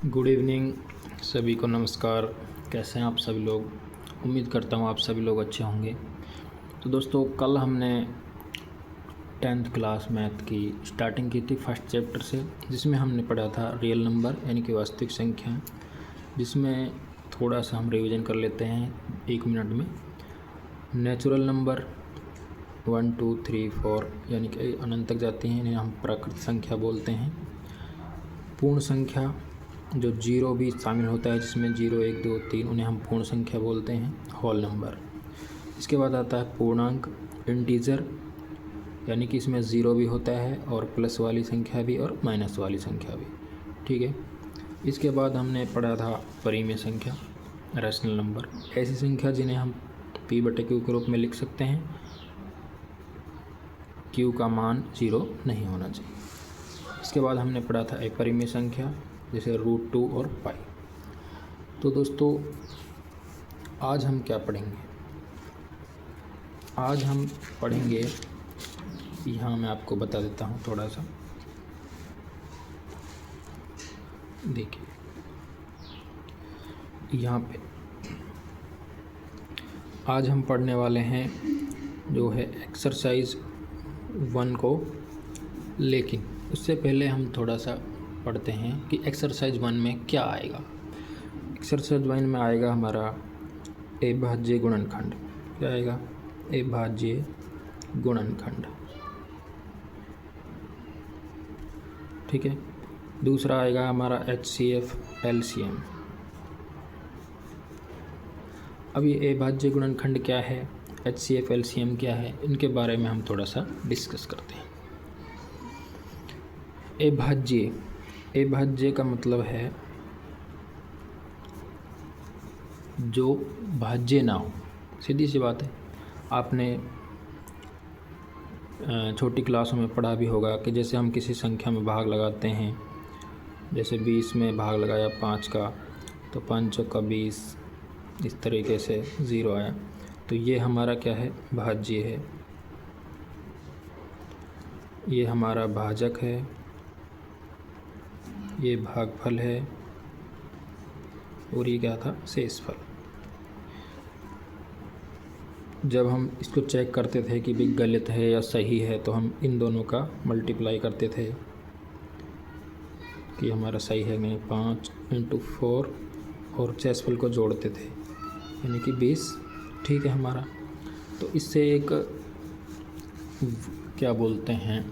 Good evening सभी को, नमस्कार। कैसे हैं आप सभी लोग? उम्मीद करता हूँ आप सभी लोग अच्छे होंगे। तो दोस्तों, कल हमने 10th क्लास मैथ की स्टार्टिंग की थी फर्स्ट चैप्टर से, जिसमें हमने पढ़ा था रियल नंबर यानी कि वास्तविक संख्या, जिसमें थोड़ा सा हम रिवीजन कर लेते हैं 1 मिनट में। नेचुरल नंबर 1 2 3 4 यानी कि अनंत तक जाती हैं, इन्हें हम प्राकृत संख्या बोलते हैं। पूर्ण संख्या जो जीरो भी शामिल होता है, जिसमें 0 1 2 3, उन्हें हम पूर्ण संख्या बोलते हैं, होल नंबर। इसके बाद आता है पूर्णांक इंटीजर, यानी कि इसमें 0 भी होता है और प्लस वाली संख्या भी और माइनस वाली संख्या भी। ठीक है। इसके बाद हमने पढ़ा था परिमेय संख्या, रैशनल नंबर, ऐसी संख्या जिन्हें हम P/Q के रूप में लिख सकते हैं। Q का मान 0 नहीं होना चाहिए। इसके बाद हमने पढ़ा था अपरिमेय संख्या, जैसे √2 और पाई। तो दोस्तों, आज हम क्या पढ़ेंगे? आज हम पढ़ेंगे, यहाँ मैं आपको बता देता हूँ थोड़ा सा। देखिए यहाँ पे आज हम पढ़ने वाले हैं जो है एक्सरसाइज 1 को, लेकिन उससे पहले हम थोड़ा सा पढ़ते हैं कि एक्सरसाइज 1 में क्या आएगा। एक्सरसाइज 1 में आएगा हमारा अभाज्य गुणनखंड। क्या आएगा? अभाज्य गुणनखंड। ठीक है। दूसरा आएगा हमारा HCF LCM। अब ये अभाज्य गुणनखंड क्या है, HCF LCM क्या है, इनके बारे में हम थोड़ा सा डिस्कस करते हैं। अभाज्य का मतलब है जो भाज्य ना हो। सीधी सी बात है, आपने छोटी क्लासों में पढ़ा भी होगा कि जैसे हम किसी संख्या में भाग लगाते हैं, जैसे 20 में भाग लगाया 5 का, तो 5 चौका 20, इस तरीके से 0 आया। तो ये हमारा क्या है? भाज्य है। ये हमारा भाजक है, ये भागफल है, और ये क्या था? शेषफल। जब हम इसको चेक करते थे कि भी गलत है या सही है, तो हम इन दोनों का मल्टीप्लाई करते थे कि हमारा सही है नहीं। 5 × 4 और शेषफल को जोड़ते थे, यानी कि 20। ठीक है हमारा। तो इससे एक क्या बोलते हैं,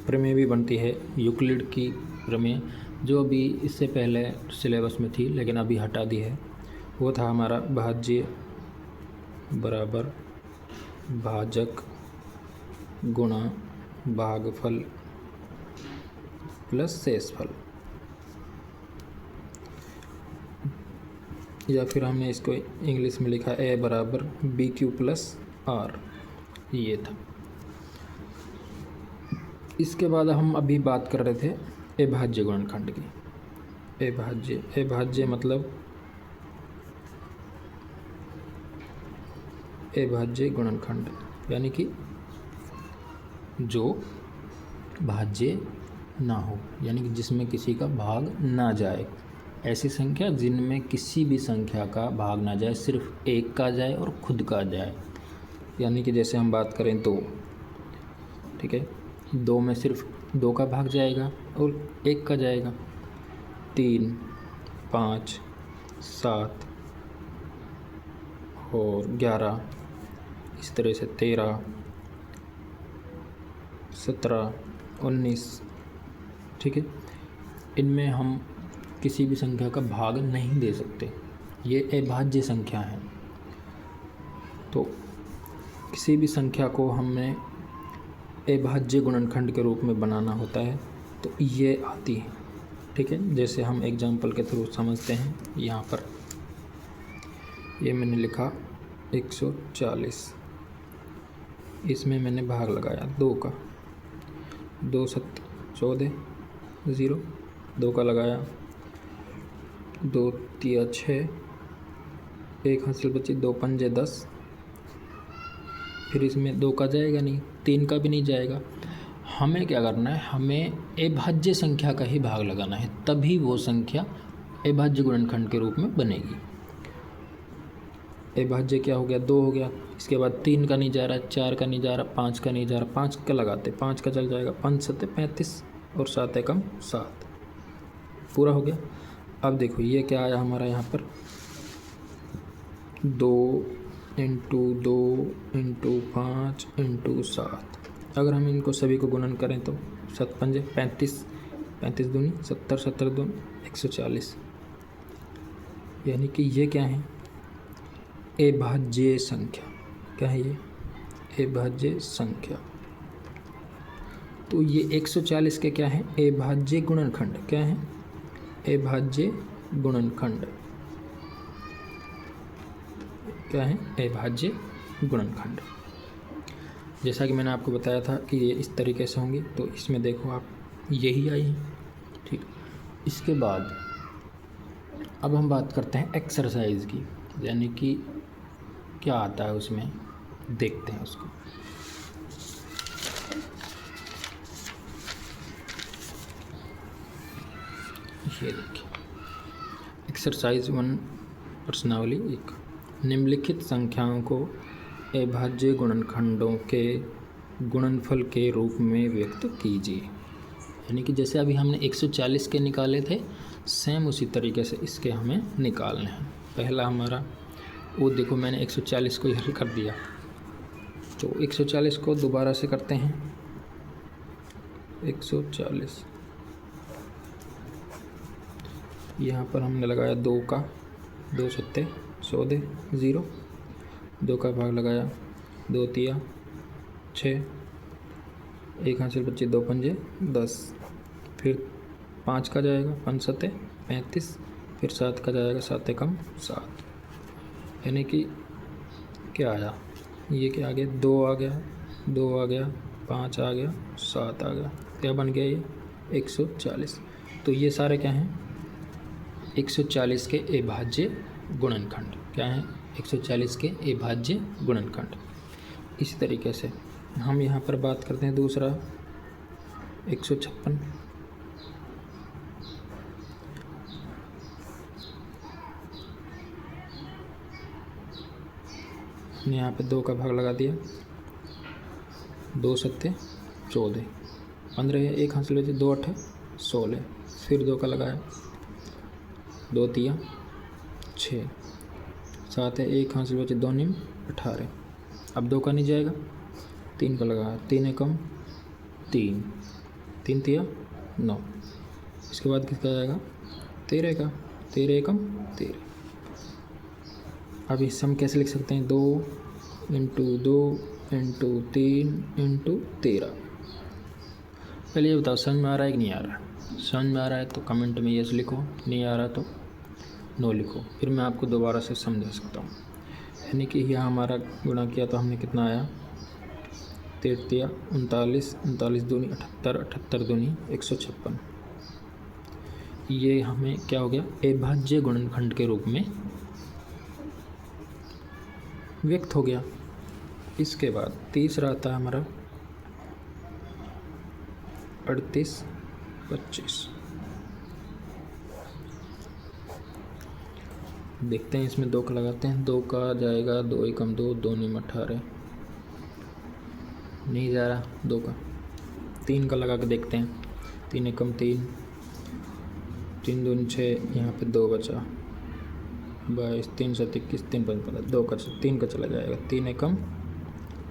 प्रमेय भी बनती है, यूक्लिड की प्रमेय, जो भी इससे पहले सिलेबस में थी लेकिन अभी हटा दी है। वो था हमारा भाज्य बराबर भाजक गुणा भागफल प्लस शेषफल, या फिर हमने इसको इंग्लिश में लिखा A बराबर BQ + R। ये था। इसके बाद हम अभी बात कर रहे थे अभाज्य गुणनखंड की। अभाज्य मतलब अभाज्य गुणनखंड, यानी कि जो भाज्य ना हो, यानी कि जिसमें किसी का भाग ना जाए। ऐसी संख्या जिनमें किसी भी संख्या का भाग ना जाए, सिर्फ एक का जाए और खुद का जाए। यानी कि जैसे हम बात करें 2, ठीक है, 2 में सिर्फ 2 का भाग जाएगा और 1 का जाएगा। 3 5 7 और 11, इस तरह से 13 17 19। ठीक है। इनमें हम किसी भी संख्या का भाग नहीं दे सकते, ये अभाज्य संख्या है। तो किसी भी संख्या को हमें अभाज्य गुणनखंड के रूप में बनाना होता है, तो ये आती है। ठीक है। जैसे हम एग्जाम्पल के थ्रू समझते हैं। यहाँ पर ये मैंने लिखा 140, इसमें मैंने भाग लगाया 2 का, 2 7 14 0, 2 का लगाया, 2 3 6, 1 हासिल बची, 2 पंजे 10। फिर इसमें 2 का जाएगा नहीं, 3 का भी नहीं जाएगा। हमें क्या करना है? हमें अभाज्य संख्या का ही भाग लगाना है, तभी वो संख्या अभाज्य गुणनखंड के रूप में बनेगी। अभाज्य क्या हो गया, 2 हो गया। इसके बाद 3 का नहीं जा रहा, 4 का नहीं जा रहा, 5 का नहीं जा रहा, 5 का लगाते, 5 का चल जाएगा, 5 सत्ते 35 और 7 एकम 7, पूरा हो गया। अब देखो ये क्या आया हमारा यहाँ पर, 2 इंटू 2 इंटू 5 इंटू 7। अगर हम इनको सभी को गुणन करें तो 7 पंजे 35, 35 दूनी 70, 70 दूनी 140। यानी कि ये क्या है, अभाज्य संख्या। क्या है ये, अभाज्य संख्या। तो ये 140 के क्या है, अभाज्य गुणनखंड। क्या है, अभाज्य गुणनखंड। क्या है, अभाज्य गुणनखंड। जैसा कि मैंने आपको बताया था कि ये इस तरीके से होंगी, तो इसमें देखो आप यही आई है। ठीक, इसके बाद अब हम बात करते हैं एक्सरसाइज की, यानी कि क्या आता है उसमें, देखते हैं उसको। ये देखिए एक्सरसाइज 1 प्रश्नावली 1, निम्नलिखित संख्याओं को अभाज्य गुणनखंडों के गुणनफल के रूप में व्यक्त कीजिए। यानी कि जैसे अभी हमने 140 के निकाले थे, सेम उसी तरीके से इसके हमें निकालने हैं। पहला हमारा वो देखो, मैंने 140 को हल कर दिया, तो 140 को दोबारा से करते हैं। 140 यहाँ पर हमने लगाया 2 का, 2 सत्ते 100 दे 0, 2 का भाग लगाया, 2 तिया 6, 1 हासिल बच्चे 2 पंजे 10, फिर 5 का जाएगा, 5 सत्ते 35, फिर 7 का जाएगा, 7 एकम 7। यानी कि क्या आया, ये क्या आ गया, 2 आ गया, 2 आ गया, 5 आ गया, 7 आ गया। क्या बन गया ये, 140। तो ये सारे क्या हैं, 140 के अभाज्य गुणनखंड। क्या है, 140 के अभाज्य गुणनखंड। इसी तरीके से हम यहाँ पर बात करते हैं दूसरा 156। हमने यहाँ पे 2 का भाग लगा दिया, 2 सत्ते 14, 15 है, 1 हासिल बचे 2 8 16, फिर 2 का लगाया, 2 तिया 6, 7 है, 1 हासिल बचे 2 निम 18। अब 2 का नहीं जाएगा, 3 का लगाया, 3 एकम 3, 3 तिया 9। इसके बाद किसका जाएगा, 13 का, 13 एकम 13। अब इससे हम कैसे लिख सकते हैं, 2 इंटू 2 इंटू 3 इंटू 13। पहले ये बताओ समझ में आ रहा है कि नहीं आ रहा है। समझ में आ रहा है तो कमेंट में यस लिखो, नहीं आ रहा तो नो लिखो, फिर मैं आपको दोबारा से समझा सकता हूँ। यानी कि यहाँ हमारा गुणा किया तो हमने कितना आया, 13 39, 39 दूनी 78, 78 दूनी 156। ये हमें क्या हो गया, अभाज्य गुणनखंड के रूप में व्यक्त हो गया। इसके बाद तीसरा आता है हमारा 38 25। देखते हैं, इसमें 2 का लगाते हैं, 2 का जाएगा, 2 एकम 2, 2 निम 18, नहीं जा रहा 2 का, 3 का लगा के देखते हैं, 3 एकम 3, 3 दूनी 6, यहाँ पे 2 बचा, 22, 3 7 21, 3 5 15, 2 का 3 का चला जाएगा, 3 एकम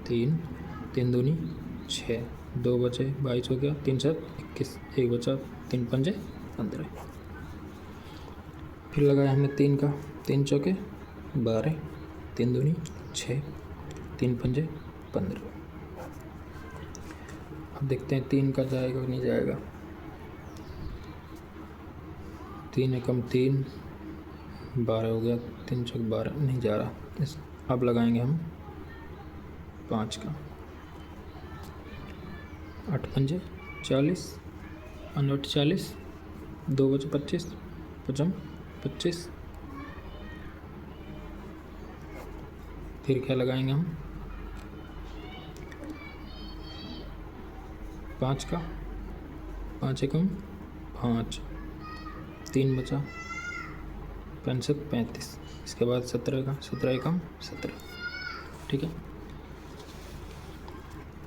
3, 3 दूनी 6, 2 बचे 22 हो गया, 3 7 21, 1 बचा, 3 पंजे 15। फिर लगाया हमने 3 का, 3 चौके 12, 3 दूनी 6, 3 पंजे 15। अब देखते हैं 3 का जाएगा नहीं जाएगा, 3 एकम 3, 12 हो गया, 3 चौक 12, नहीं जा रहा। अब लगाएंगे हम 5 का, 8 पंजे 40, 8 40, 2 बचे 25, 5 25। फिर क्या लगाएंगे हम, 5 का, 5 एकम 5, 3 बचा, 65 35, इसके बाद 17 का 17 एकम 17। ठीक है,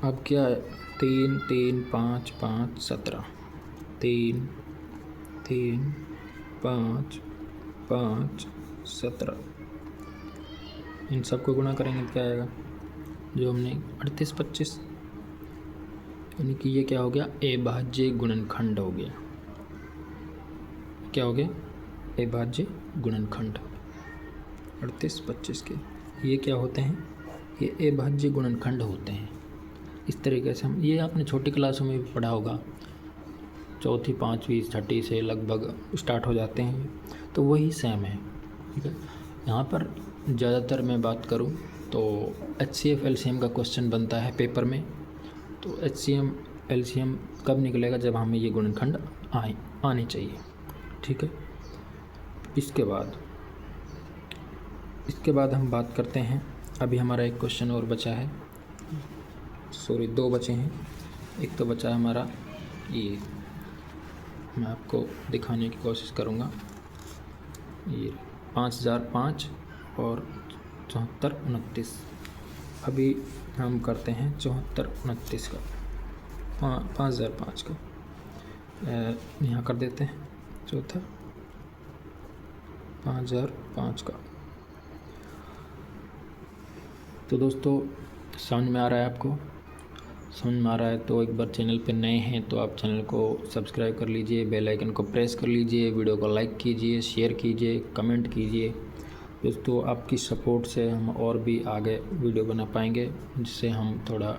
अब क्या है 3 3 5 5 17, 3 3 5 5 17, इन सबको गुणा करेंगे तो क्या आएगा, जो हमने 38 25, यानी कि ये क्या हो गया, अभाज्य गुणनखंड हो गया। क्या हो गया, अभाज्य गुणनखंड 38 25 के। ये क्या होते हैं, ये अभाज्य गुणनखंड होते हैं। इस तरीके से हम, ये आपने छोटी क्लासों में भी पढ़ा होगा, चौथी पाँचवीं छठी से लगभग स्टार्ट हो जाते हैं, तो वही सेम है। ठीक है, यहाँ पर ज़्यादातर मैं बात करूँ तो HCF LCM का क्वेश्चन बनता है पेपर में। तो HCM LCM कब निकलेगा, जब हमें ये गुणनखंड आने चाहिए। ठीक है, इसके बाद हम बात करते हैं, अभी हमारा एक क्वेश्चन और बचा है, सॉरी 2 बचे हैं। एक तो बचा है हमारा ये, मैं आपको दिखाने की कोशिश करूँगा, ये 5005 और 74 29। अभी हम करते हैं 74 29 का, 5005 का यहाँ कर देते हैं, चौथा 5005 का। तो दोस्तों समझ में आ रहा है आपको, समझ में आ रहा है तो एक बार चैनल पे नए हैं तो आप चैनल को सब्सक्राइब कर लीजिए, बेल आइकन को प्रेस कर लीजिए, वीडियो को लाइक कीजिए, शेयर कीजिए, कमेंट कीजिए। दोस्तों आपकी सपोर्ट से हम और भी आगे वीडियो बना पाएंगे, जिससे हम थोड़ा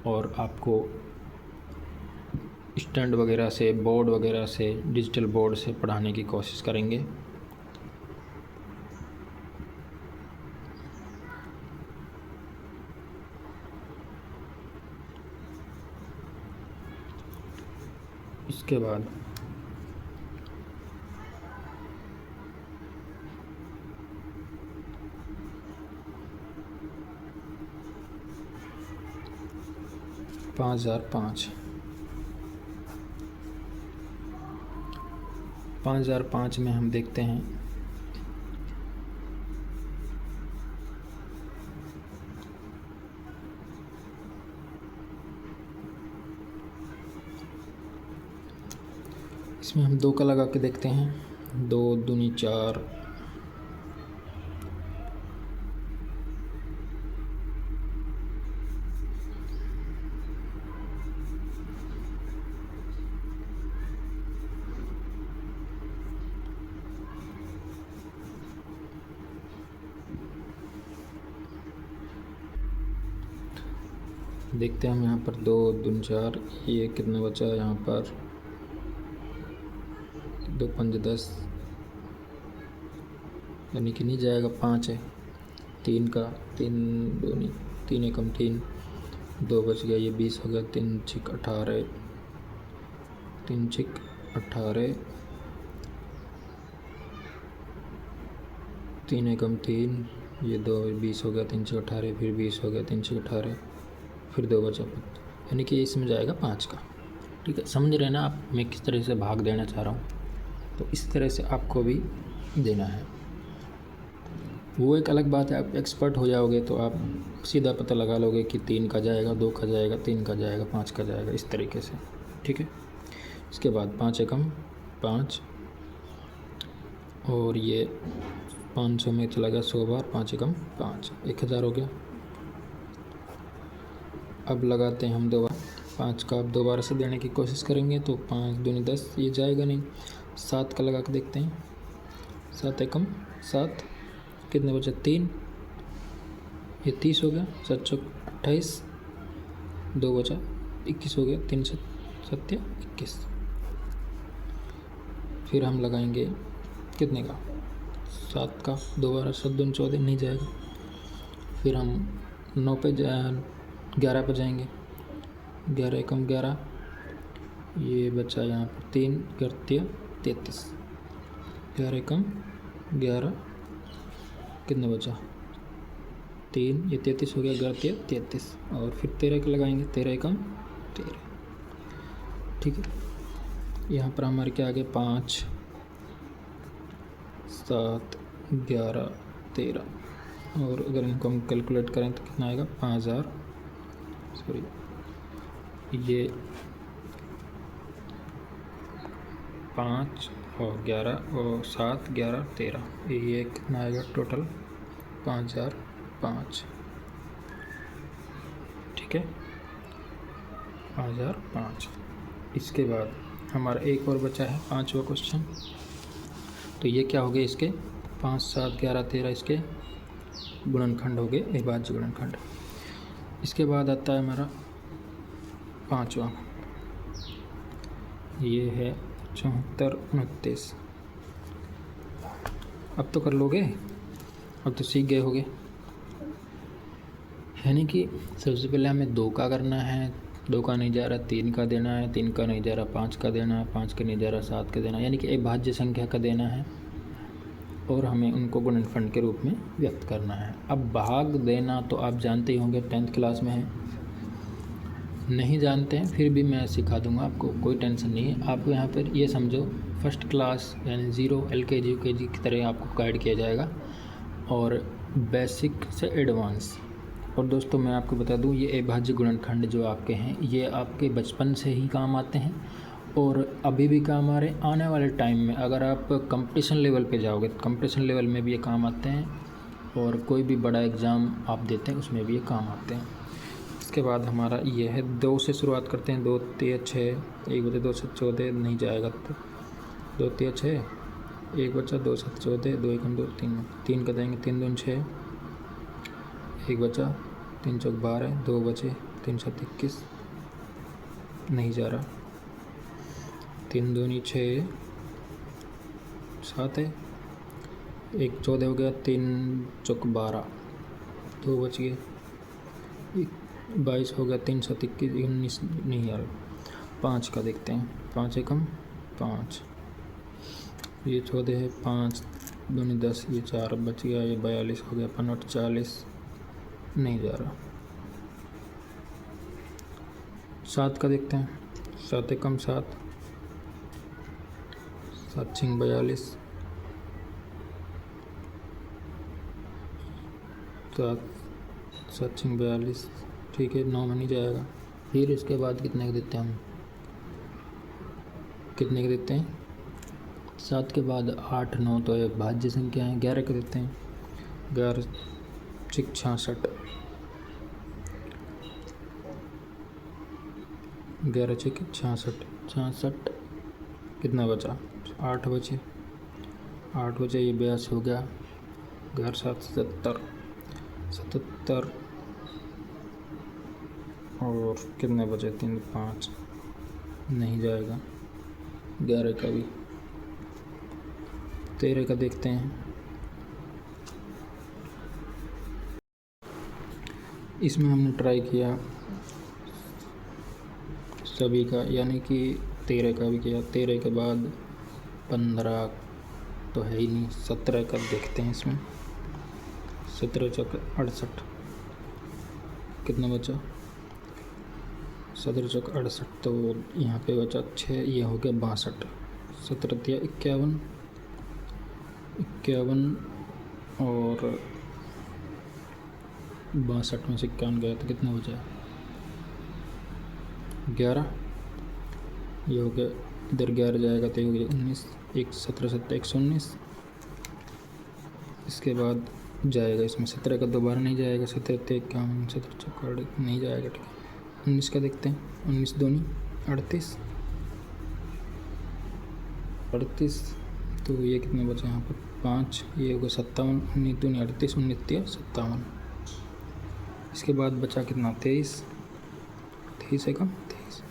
और आपको स्टैंड वगैरह से, बोर्ड वगैरह से, डिजिटल बोर्ड से पढ़ाने की कोशिश करेंगे। इसके बाद पाँच हज़ार पाँच में हम देखते हैं इसमें हम 2 का लगा के देखते हैं, 2 दूनी 4, देखते हैं हम यहाँ पर 2 दूनी 4, ये कितना बचा है यहाँ पर, 2 5 10, यानी कि नहीं जाएगा, 5 है, 3 का 3 दूनी 3 एकम 3, 2 बच गया, ये 20 हो गया, 3 छिक 18, 3 छिक 18, 3 एकम 3, ये 2 20 हो गया, 3 छिक 18, फिर 20 हो गया, 3 छिक 18, फिर 2 बचा, यानी कि इसमें जाएगा 5 का। ठीक है, समझ रहे ना आप मैं किस तरह से भाग देना चाह रहा हूँ, तो इस तरह से आपको भी देना है। वो एक अलग बात है, आप एक्सपर्ट हो जाओगे तो आप सीधा पता लगा लोगे कि 3 का जाएगा, 2 का जाएगा, 3 का जाएगा, 5 का जाएगा, इस तरीके से। ठीक है, इसके बाद 5 एकम 5, और ये 500 में चला गया 100 बार, 5 एकम 5, 1000 हो गया। अब लगाते हैं हम 2 बार, 5 का अब दोबारा से देने की कोशिश करेंगे तो 5 दूनी 10, ये जाएगा नहीं। 7 का लगा के देखते हैं, 7 एकम 7, कितने बचे 3, ये 30 हो गया, 7 चौक 28, 2 बचा 21 हो गया, 3 7 21। फिर हम लगाएंगे कितने का, 7 का दोबारा, 7 दूनी 14, नहीं जाएगा। फिर हम 9 पे 11 पे जाएंगे, 11 एकम 11, ये बचा यहाँ पर 3 गर्त्य 33, 11 एकम 11, कितने बचा 3, ये 33 हो गया, गर्त्य 33, और फिर 13 का लगाएंगे, 13 एकम 13। ठीक है, यहाँ पर हमारे क्या आ गए 5 7, 11, 13 और अगर इनको हम कैलकुलेट करें तो कितना आएगा 5000, सॉरी ये 5 और 11 और 7, 11, 13 ये कितना आएगा टोटल 5005। ठीक है 5005। इसके बाद हमारा एक और बचा है 5वां क्वेश्चन। तो ये क्या हो गए इसके 5, 7, 11, 13 इसके गुणनखंड हो गए, अविभाज्य गुणनखंड। इसके बाद आता है हमारा 5वां, ये है 74, 29। अब तो कर लोगे, अब तो सीख गए होगे। यानी कि सबसे पहले हमें 2 का करना है, 2 का नहीं जा रहा 3 का देना है, 3 का नहीं जा रहा 5 का देना है, 5 का नहीं जा रहा 7 का देना है, यानी कि अविभाज्य संख्या का देना है और हमें उनको गुणनखंड के रूप में व्यक्त करना है। अब भाग देना तो आप जानते ही होंगे, 10th क्लास में है। नहीं जानते हैं फिर भी मैं सिखा दूंगा आपको, कोई टेंशन नहीं है। आपको यहाँ पर ये समझो फर्स्ट क्लास यानी 0 LKG UKG की तरह आपको गाइड किया जाएगा और बेसिक से एडवांस। और दोस्तों मैं आपको बता दूं ये अविभाज्य गुणनखंड जो आपके हैं ये आपके बचपन से ही काम आते हैं और अभी भी काम आ रहे हैं। आने वाले टाइम में अगर आप कंपटीशन लेवल पे जाओगे तो कंपटीशन लेवल में भी ये काम आते हैं और कोई भी बड़ा एग्ज़ाम आप देते हैं उसमें भी ये काम आते हैं। इसके बाद हमारा ये है 2 से शुरुआत करते हैं। 2 3 6, 1 बचे 2 7 14 नहीं जाएगा तो 2 3 6, 1 बचा 2 7 14, 2 1 2 3 का देंगे 3 2 6, 1 बचा 3 4 12, 2 बचे 3 7 21 नहीं जा रहा, 3 2 6 7 है, 1 14 हो गया, 3 4 12, 2 बच गए 22 हो गया, 3 7 21 19 नहीं आ रहा। 5 का देखते हैं, 5 एकम 5, ये 14 है, 5 2 10, ये 4 बच गया, ये 42 हो गया, 5 40 नहीं जा रहा। 7 का देखते हैं, 7 एकम 7, 7 6 42, 7 6 42 ठीक है, 9 में नहीं जाएगा। फिर इसके बाद कितने के देते हैं हम, कितने के देते हैं 7 के बाद 8 9 तो ये भाज्य संख्या है। 11 के देते हैं, 11 6 66, 11 6 66 कितना बचा 8 बचे, 8 बचे ये 82 हो गया, 11 7 77 और कितने बचे 3 5 नहीं जाएगा। 11 का भी। 13 का देखते हैं, इसमें हमने ट्राई किया सभी का, यानी कि 13 का भी किया। 13 के बाद 15 तो है ही नहीं, 17 का देखते हैं इसमें। 17 चौक 68 कितना बचा, 17 चौक 68 तो यहाँ पे बचा 6, ये हो गया 62, 17 दिया 51 और 62 में से 51 गया तो कितना बचा 11, ये हो गया इधर 11 जाएगा तो ये हो गया 19, 1 17 7 119। इसके बाद जाएगा इसमें 17 का दोबारा नहीं जाएगा, 17 51 17 चौक नहीं जाएगा। ठीक है 19 का देखते हैं, 19 दूनी 38 तो ये कितने बचे यहाँ पर 5, ये होगा 57, 19 दूनी 38, 19 57। इसके बाद बचा कितना 23 है कम 23,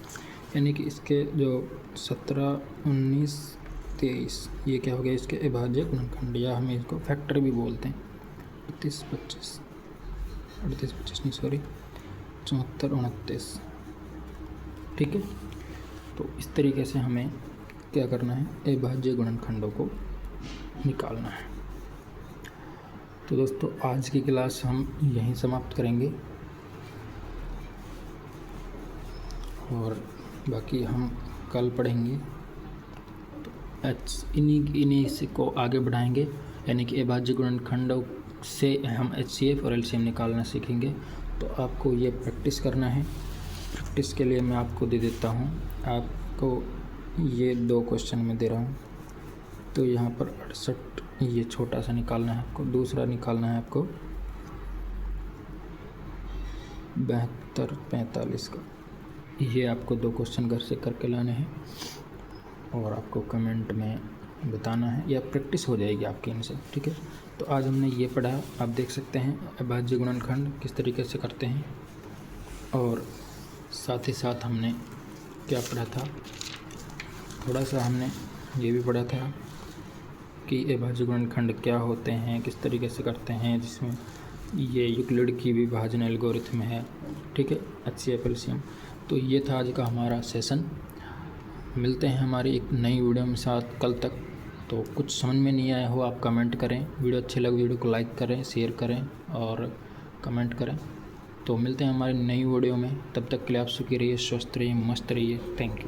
यानी कि इसके जो 17 19 23 ये क्या हो गया इसके अविभाज्य गुणनखंड, या हमें इसको फैक्टर भी बोलते हैं। 38 25 नहीं सॉरी 74 29। ठीक है, तो इस तरीके से हमें क्या करना है अविभाज्य गुणनखंडों को निकालना है। तो दोस्तों आज की क्लास हम यहीं समाप्त करेंगे और बाकी हम कल पढ़ेंगे। तो इन्हीं से को आगे बढ़ाएंगे। यानी कि अभाज्य गुणनखंडों से हम HCF और LCM निकालना सीखेंगे। तो आपको ये प्रैक्टिस करना है। प्रैक्टिस के लिए मैं आपको दे देता हूँ, आपको ये 2 क्वेश्चन में दे रहा हूँ। तो यहाँ पर 68 ये छोटा सा निकालना है आपको, दूसरा निकालना है आपको 72 45 का। ये आपको 2 क्वेश्चन घर से करके लाने हैं और आपको कमेंट में बताना है, या प्रैक्टिस हो जाएगी आपकी इनसे, ठीक है। तो आज हमने ये पढ़ा, आप देख सकते हैं अभाज्य गुणनखंड किस तरीके से करते हैं, और साथ ही साथ हमने क्या पढ़ा था, थोड़ा सा हमने ये भी पढ़ा था कि अभाज्य गुणनखंड क्या होते हैं, किस तरीके से करते हैं, जिसमें ये यूक्लिड की विभाजन एल्गोरिथम है, ठीक है, HCF LCM। तो ये था आज का हमारा सेशन। मिलते हैं हमारी एक नई वीडियो में साथ कल तक। तो कुछ समझ में नहीं आया हो आप कमेंट करें, वीडियो अच्छी लगे वीडियो को लाइक करें, शेयर करें और कमेंट करें। तो मिलते हैं हमारी नई वीडियो में, तब तक के लिए आप सुखी रहिए, स्वस्थ रहिए, मस्त रहिए। Thank you.